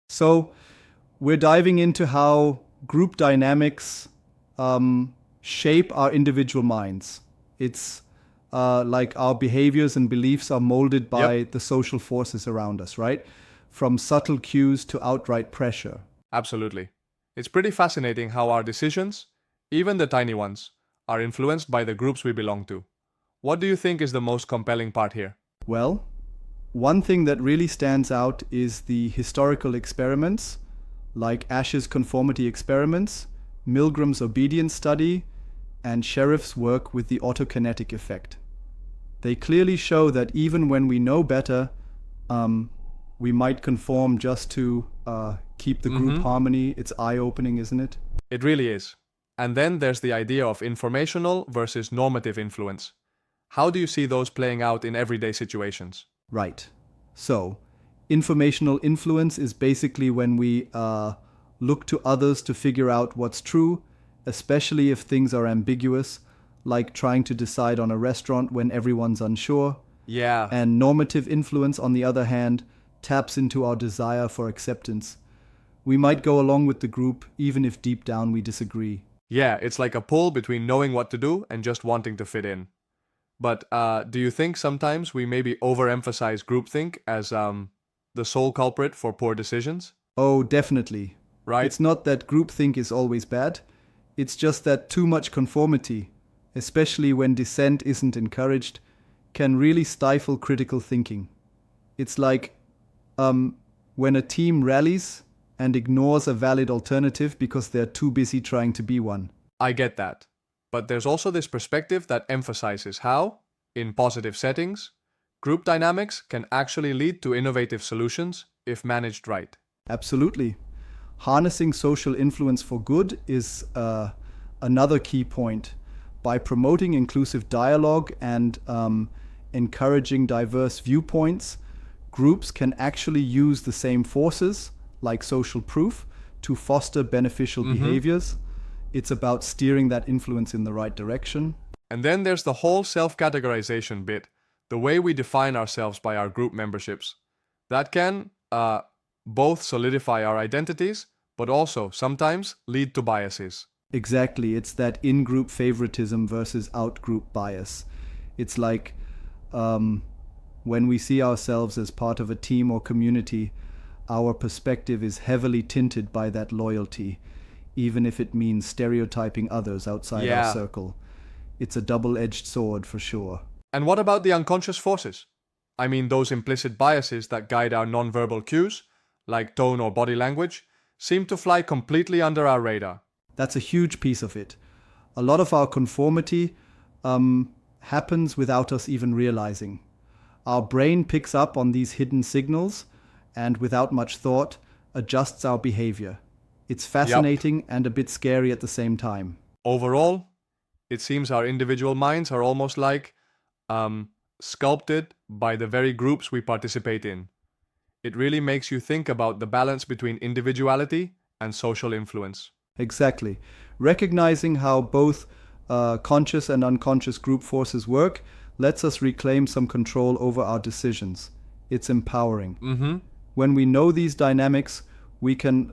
So we're diving into how group dynamics shape our individual minds. It's like our behaviors and beliefs are molded by the social forces around us, right? From subtle cues to outright pressure. Absolutely. It's pretty fascinating how our decisions, even the tiny ones, are influenced by the groups we belong to. What do you think is the most compelling part here? Well, one thing that really stands out is the historical experiments, like Asch's conformity experiments, Milgram's obedience study, and Sherif's work with the autokinetic effect. They clearly show that even when we know better, we might conform just to keep the group harmony. It's eye-opening, isn't it? It really is. And then there's the idea of informational versus normative influence. How do you see those playing out in everyday situations? Right. So, informational influence is basically when we look to others to figure out what's true, especially if things are ambiguous, like trying to decide on a restaurant when everyone's unsure. Yeah. And normative influence, on the other hand, taps into our desire for acceptance. We might go along with the group even if deep down we disagree. Yeah, it's like a pull between knowing what to do and just wanting to fit in. But do you think sometimes we maybe overemphasize groupthink as the sole culprit for poor decisions? Oh, definitely. Right? It's not that groupthink is always bad. It's just that too much conformity, especially when dissent isn't encouraged, can really stifle critical thinking. It's like when a team rallies and ignores a valid alternative because they're too busy trying to be one. I get that. But there's also this perspective that emphasizes how, in positive settings, group dynamics can actually lead to innovative solutions if managed right. Absolutely. Harnessing social influence for good is another key point. By promoting inclusive dialogue and encouraging diverse viewpoints, groups can actually use the same forces, like social proof, to foster beneficial behaviors. It's about steering that influence in the right direction. And then there's the whole self-categorization bit, the way we define ourselves by our group memberships. That can both solidify our identities, but also sometimes lead to biases. Exactly. It's that in-group favoritism versus out-group bias. It's like when we see ourselves as part of a team or community, our perspective is heavily tinted by that loyalty, even if it means stereotyping others outside our circle. It's a double-edged sword for sure. And what about the unconscious forces? I mean, those implicit biases that guide our nonverbal cues, like tone or body language, seem to fly completely under our radar. That's a huge piece of it. A lot of our conformity happens without us even realizing. Our brain picks up on these hidden signals and, without much thought, adjusts our behavior. It's fascinating and a bit scary at the same time. Overall, it seems our individual minds are almost like sculpted by the very groups we participate in. It really makes you think about the balance between individuality and social influence. Exactly. Recognizing how both conscious and unconscious group forces work lets us reclaim some control over our decisions. It's empowering. When we know these dynamics, we can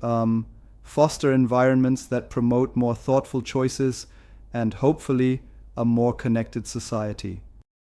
foster environments that promote more thoughtful choices and hopefully a more connected society.